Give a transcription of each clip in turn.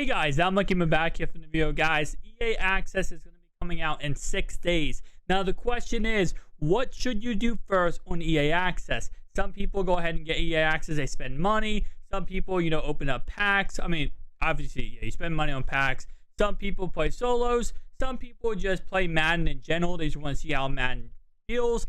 Hey guys, I'm Lucky back here from the video. Guys, EA Access is going to be coming out in 6 days. Now the question is, what should you do first on EA Access? Some people go ahead and get EA Access, they spend money. Some people, open up packs. I mean, obviously, you spend money on packs. Some people play solos. Some people just play Madden in general. They just want to see how Madden feels.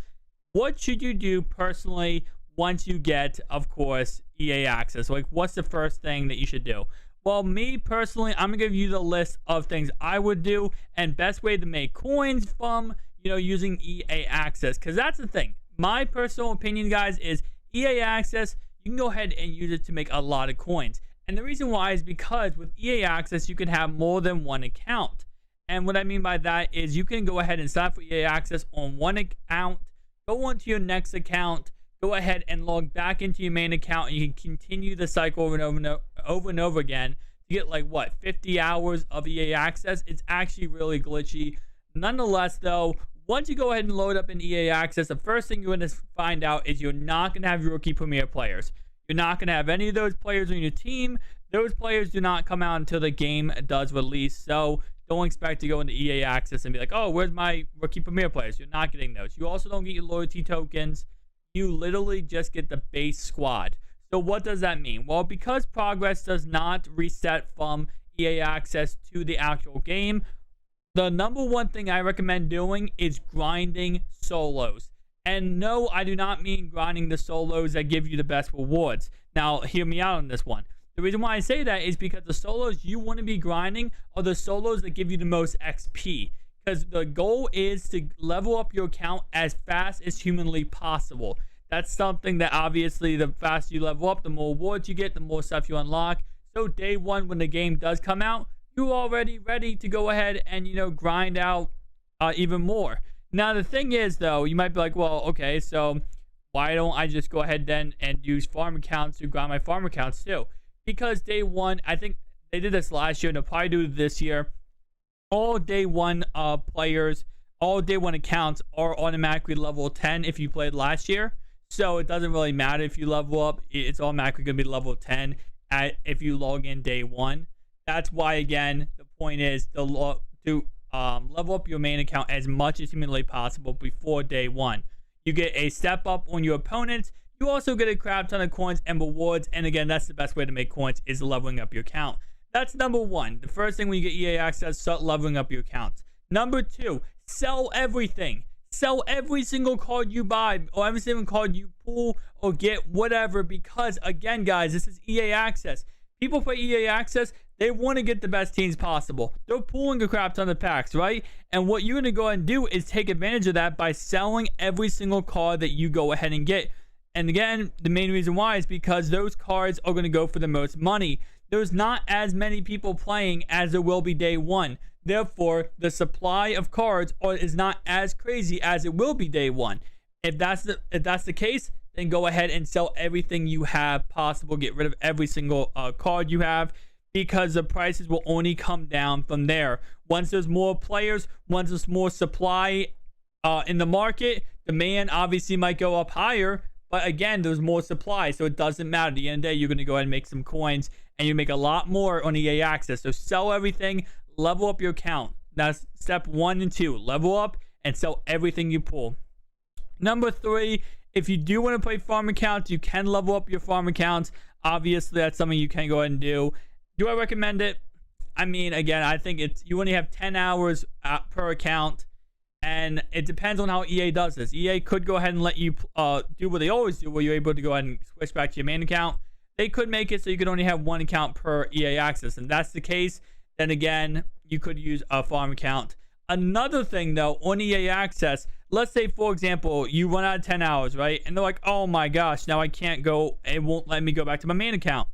What should you do personally once you get, of course, EA Access? Like, what's the first thing that you should do? Well, me personally, I'm going to give you the list of things I would do and best way to make coins from, using EA Access. Because that's the thing. My personal opinion, guys, is EA Access, you can go ahead and use it to make a lot of coins. And the reason why is because with EA Access, you can have more than one account. And what I mean by that is you can go ahead and sign up for EA Access on one account, go onto your next account, go ahead and log back into your main account, and you can continue the cycle over and over again to get like 50 hours of EA Access. It's actually really glitchy. Nonetheless, though, once you go ahead and load up in EA Access, the first thing you're going to find out is you're not going to have your rookie premier players. You're not going to have any of those players on your team. Those players do not come out until the game does release. So don't expect to go into EA Access and be like, oh, where's my rookie premier players? You're not getting those. You also don't get your loyalty tokens. You literally just get the base squad. So what does that mean? Well, because progress does not reset from EA Access to the actual game, the number one thing I recommend doing is grinding solos. And no, I do not mean grinding the solos that give you the best rewards. Now, hear me out on this one. The reason why I say that is because the solos you want to be grinding are the solos that give you the most XP. Because the goal is to level up your account as fast as humanly possible. That's something that obviously the faster you level up, the more rewards you get, the more stuff you unlock. So day one, when the game does come out, you're already ready to go ahead and, grind out even more. Now, the thing is, though, you might be like, well, okay, so why don't I just go ahead then and use farm accounts to grind my farm accounts too? Because day one, I think they did this last year and they'll probably do it this year. All day one players, all day one accounts are automatically level 10 if you played last year. So it doesn't really matter if you level up. It's automatically going to be level 10 if you log in day one. That's why, again, the point is to level up your main account as much as humanly possible before day one. You get a step up on your opponents. You also get a crap ton of coins and rewards. And again, that's the best way to make coins, is leveling up your account. That's number one. The first thing when you get EA Access, start leveling up your accounts. Number two, sell everything. Sell every single card you buy or every single card you pull or get, whatever. Because again, guys, this is EA Access. People play EA Access, they want to get the best teams possible. They're pulling a crap ton of packs, right? And what you're going to go ahead and do is take advantage of that by selling every single card that you go ahead and get. And again, the main reason why is because those cards are going to go for the most money. There's not as many people playing as there will be day one. Therefore, the supply of cards is not as crazy as it will be day one. If that's the case, then go ahead and sell everything you have possible. Get rid of every single card you have, because the prices will only come down from there. Once there's more players, once there's more supply in the market, demand obviously might go up higher. But again, there's more supply, so it doesn't matter. At the end of the day, you're going to go ahead and make some coins, and you make a lot more on EA Access. So sell everything, level up your account. That's step 1 and 2. Level up and sell everything you pull. Number 3, if you do want to play farm accounts, you can level up your farm accounts. Obviously, that's something you can go ahead and do. Do I recommend it? I mean, again, I think you only have 10 hours per account. And it depends on how EA does this. EA could go ahead and let you do what they always do, where you're able to go ahead and switch back to your main account. They could make it so you could only have 1 account per EA Access. And that's the case, then again, you could use a farm account. Another thing, though, on EA Access, let's say, for example, you run out of 10 hours, right? And they're like, oh my gosh, now I can't go. It won't let me go back to my main account.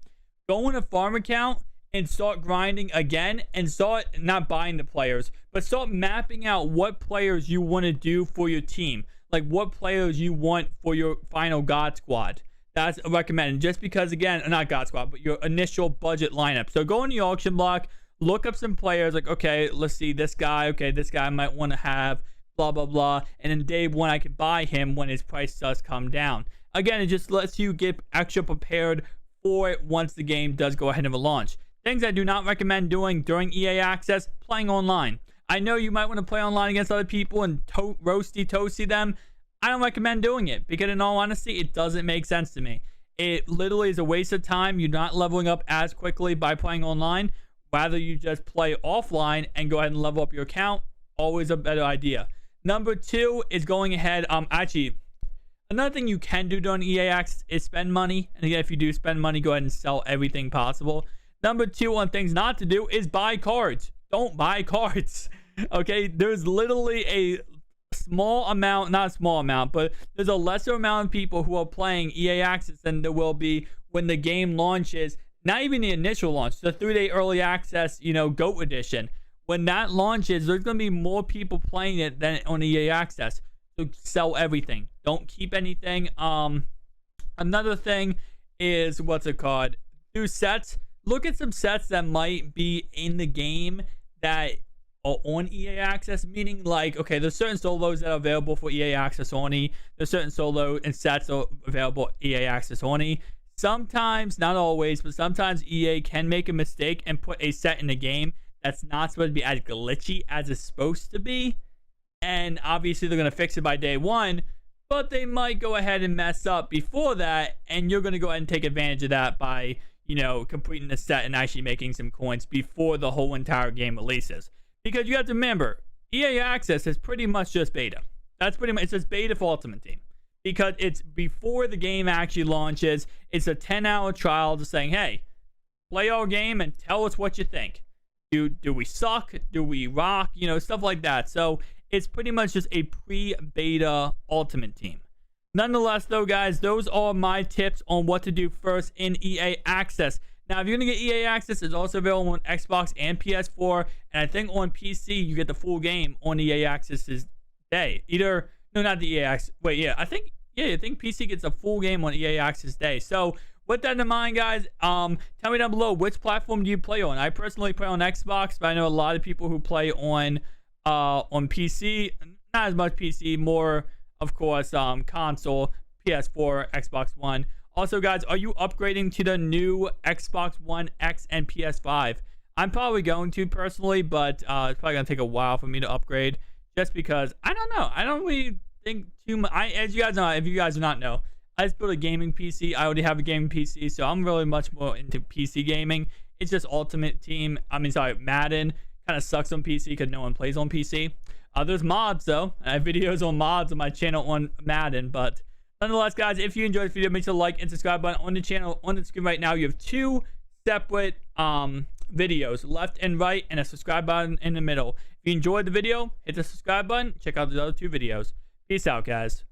Go in a farm account and start grinding again, and start not buying the players, but start mapping out what players you want to do for your team, like what players you want for your final God Squad. That's recommended, just because, again, not God Squad, but your initial budget lineup. So go in the auction block, look up some players, like, okay, let's see this guy. Okay, this guy I might want to have, blah, blah, blah. And then day one, I can buy him when his price does come down. Again, it just lets you get extra prepared for it once the game does go ahead and launch. Things I do not recommend doing during EA Access: playing online. I know you might want to play online against other people and roasty toasty them. I don't recommend doing it because, in all honesty, it doesn't make sense to me. It literally is a waste of time. You're not leveling up as quickly by playing online. Rather, you just play offline and go ahead and level up your account. Always a better idea. Number 2 is going ahead. Actually, another thing you can do during EA Access is spend money. And again, if you do spend money, go ahead and sell everything possible. Number 2 on things not to do is buy cards. Don't buy cards. Okay, there's literally a small amount, not a small amount, but there's a lesser amount of people who are playing EA Access than there will be when the game launches. Not even the initial launch, the 3-day early access, GOAT edition. When that launches, there's going to be more people playing it than on EA Access. So sell everything. Don't keep anything. Another thing is, what's it called? Do sets. Look at some sets that might be in the game that are on EA Access, meaning like, okay, there's certain solos that are available for EA Access only. There's certain solo and sets that are available EA Access only. Sometimes, not always, but sometimes EA can make a mistake and put a set in the game that's not supposed to be as glitchy as it's supposed to be. And obviously they're going to fix it by day 1, but they might go ahead and mess up before that, and you're going to go ahead and take advantage of that by, completing the set and actually making some coins before the whole entire game releases. Because you have to remember, EA Access is pretty much just beta. That's pretty much, it's just beta for Ultimate Team. Because it's before the game actually launches. It's a 10-hour trial just saying, hey, play our game and tell us what you think. Do we suck? Do we rock? Stuff like that. So it's pretty much just a pre-beta Ultimate Team. Nonetheless, though, guys, those are my tips on what to do first in EA Access. Now, if you're going to get EA Access, it's also available on Xbox and PS4. And I think on PC, you get the full game on EA Access's day. No, not the EA Access. Wait, yeah. I think PC gets a full game on EA Access day. So, with that in mind, guys, tell me down below, which platform do you play on? I personally play on Xbox, but I know a lot of people who play on PC. Not as much PC, more, of course, console, PS4, Xbox One. Also, guys, are you upgrading to the new Xbox One X and PS5? I'm probably going to personally, but it's probably going to take a while for me to upgrade just because, I don't know. I don't really think too much. As you guys know, if you guys do not know, I just built a gaming PC. I already have a gaming PC, so I'm really much more into PC gaming. It's just Madden kind of sucks on PC because no one plays on PC. There's mods, though. I have videos on mods on my channel on Madden, but nonetheless, guys, if you enjoyed this video, make sure to like and subscribe button on the channel. On the screen right now, you have 2 separate videos, left and right, and a subscribe button in the middle. If you enjoyed the video, hit the subscribe button. Check out the other 2 videos. Peace out, guys.